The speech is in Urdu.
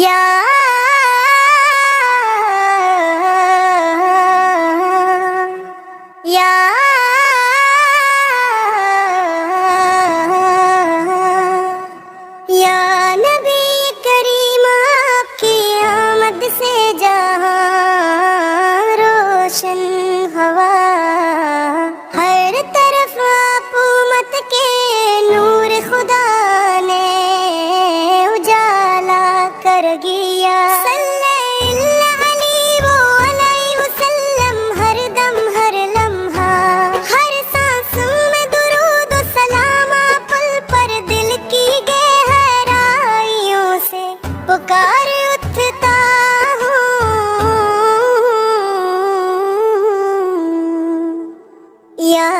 یا یا یا نبی کریم آپ کی آمد سے جہاں روشن ہوا، ہر طرف آپ امت کے نور خدا نے اجالا کر گیا۔ صلی اللہ علیہ وسلم، ہر دم ہر لمحہ ہر سانس میں درود و سلام، پل پر دل کی گہرائیوں سے پکار اٹھتا ہوں، یا